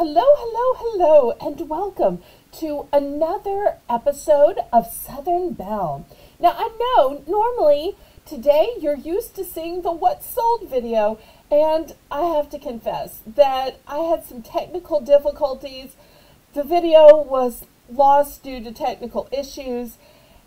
Hello, hello, hello, and welcome to another episode of Southern Belle. Now, I know normally today you're used to seeing the What Sold video, and I have to confess that I had some technical difficulties. The video was lost due to technical issues,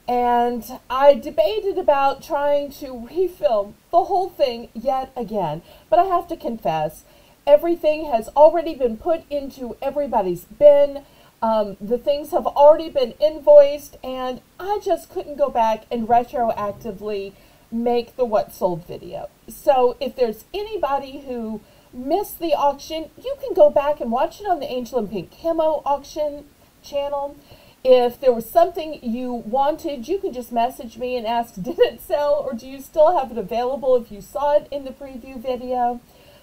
and I debated about trying to refilm the whole thing yet again. But I have to confess, everything has already been put into everybody's bin. The things have already been invoiced, and I just couldn't go back and retroactively make the What Sold video. So if there's anybody who missed the auction, you can go back and watch it on the Angel and Pink Camo auction channel. If there was something you wanted, you can just message me and ask, did it sell, or do you still have it available if you saw it in the preview video?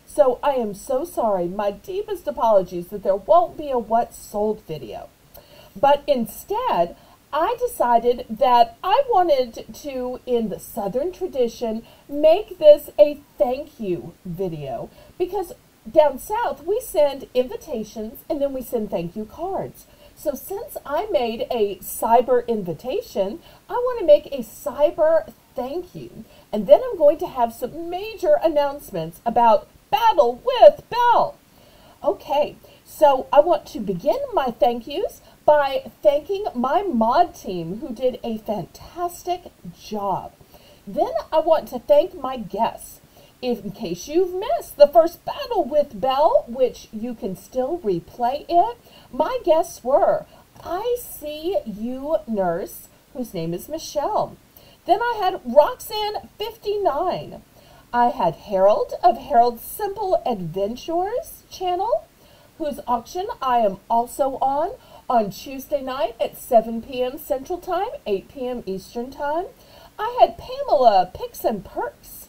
So I am so sorry, my deepest apologies that there won't be a What Sold video. But instead, I decided that I wanted to, in the Southern tradition, make this a thank you video. Because down south, we send invitations and then we send thank you cards. So since I made a cyber invitation, I want to make a cyber thank you. And then I'm going to have some major announcements about Battle with Belle. Okay, so I want to begin my thank yous by thanking my mod team who did a fantastic job. Then I want to thank my guests. In case you've missed the first Battle with Belle, which you can still replay it, my guests were ICU Nurse, whose name is Michelle. Then I had Roxanne59. I had Harold of Harold's Simple Adventures channel, whose auction I am also on Tuesday night at 7 p.m. Central Time, 8 p.m. Eastern Time. I had Pamela Picks and Perks.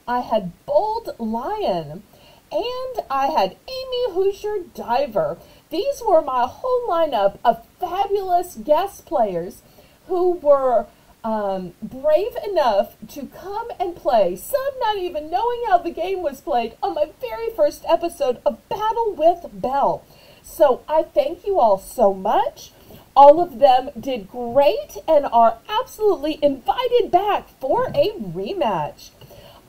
I had Bold Lion. And I had Amy Hoosier Diver. These were my whole lineup of fabulous guest players who were brave enough to come and play, some not even knowing how the game was played, on my very first episode of Battle with Belle. So I thank you all so much. All of them did great and are absolutely invited back for a rematch.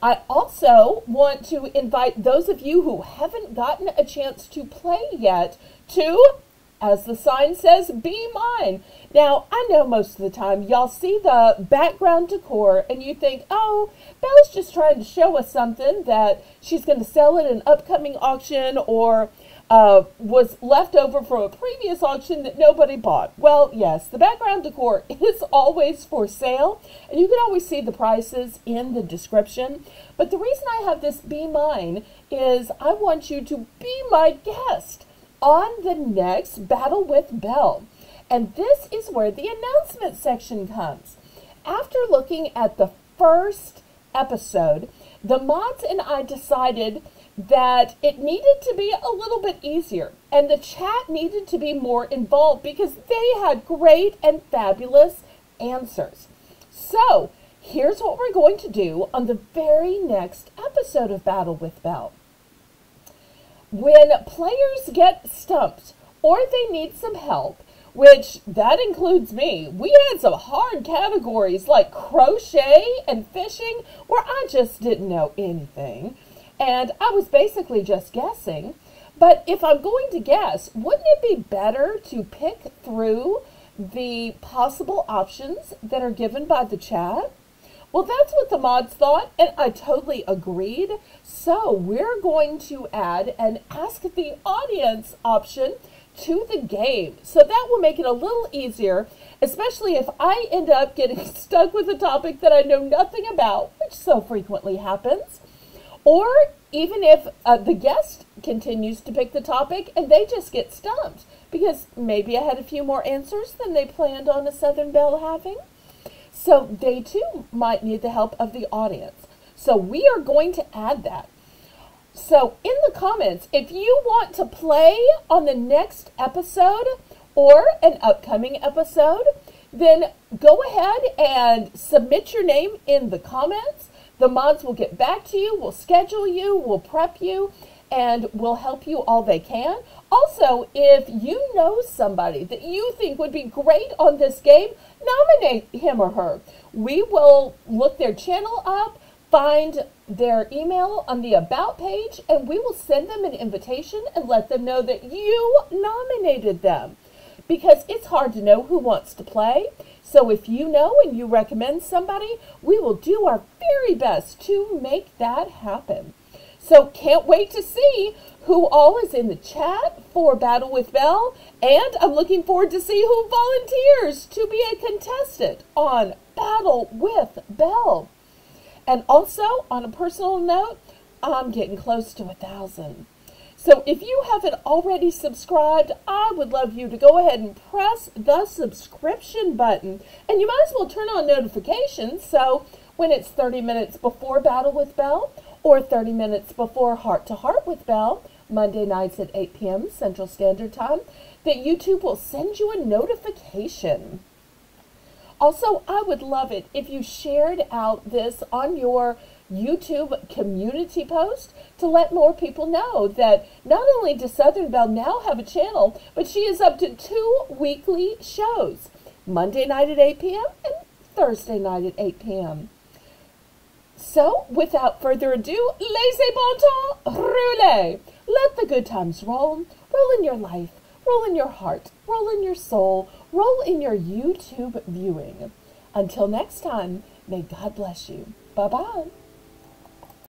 I also want to invite those of you who haven't gotten a chance to play yet to, as the sign says, be mine. Now, I know most of the time y'all see the background decor and you think, oh, Belle's just trying to show us something that she's going to sell at an upcoming auction or was left over from a previous auction that nobody bought. Well, yes, the background decor is always for sale, and you can always see the prices in the description. But the reason I have this be mine is I want you to be my guest on the next Battle with Belle. And this is where the announcement section comes. After looking at the first episode, the mods and I decided that it needed to be a little bit easier, and the chat needed to be more involved because they had great and fabulous answers. So here's what we're going to do on the very next episode of Battle with Belle. When players get stumped or they need some help, which that includes me, we had some hard categories like crochet and fishing where I just didn't know anything. And I was basically just guessing. But if I'm going to guess, wouldn't it be better to pick through the possible options that are given by the chat? Well, that's what the mods thought, and I totally agreed. So we're going to add an Ask the Audience option to the game. So that will make it a little easier, especially if I end up getting stuck with a topic that I know nothing about, which so frequently happens. Or even if the guest continues to pick the topic and they just get stumped because maybe I had a few more answers than they planned on a Southern Belle having. So they too might need the help of the audience. So we are going to add that. So in the comments, if you want to play on the next episode or an upcoming episode, then go ahead and submit your name in the comments. The mods will get back to you, we'll schedule you, we'll prep you, and will help you all they can. Also, if you know somebody that you think would be great on this game, nominate him or her. We will look their channel up, find their email on the About page, and we will send them an invitation and let them know that you nominated them. Because it's hard to know who wants to play. So if you know and you recommend somebody, we will do our very best to make that happen. So can't wait to see who all is in the chat for Battle with Belle, and I'm looking forward to see who volunteers to be a contestant on Battle with Belle. And also, on a personal note, I'm getting close to 1,000. So if you haven't already subscribed, I would love you to go ahead and press the subscription button. And you might as well turn on notifications, so when it's 30 minutes before Battle with Belle or 30 minutes before Heart to Heart with Belle, Monday nights at 8 p.m. Central Standard Time, that YouTube will send you a notification. Also, I would love it if you shared out this on your YouTube community post to let more people know that not only does Southern Belle now have a channel, but she is up to 2 weekly shows, Monday night at 8 p.m. and Thursday night at 8 p.m. So, without further ado, laissez bon temps, roulez. Let the good times roll. Roll in your life, roll in your heart, roll in your soul, roll in your YouTube viewing. Until next time, may God bless you. Bye-bye.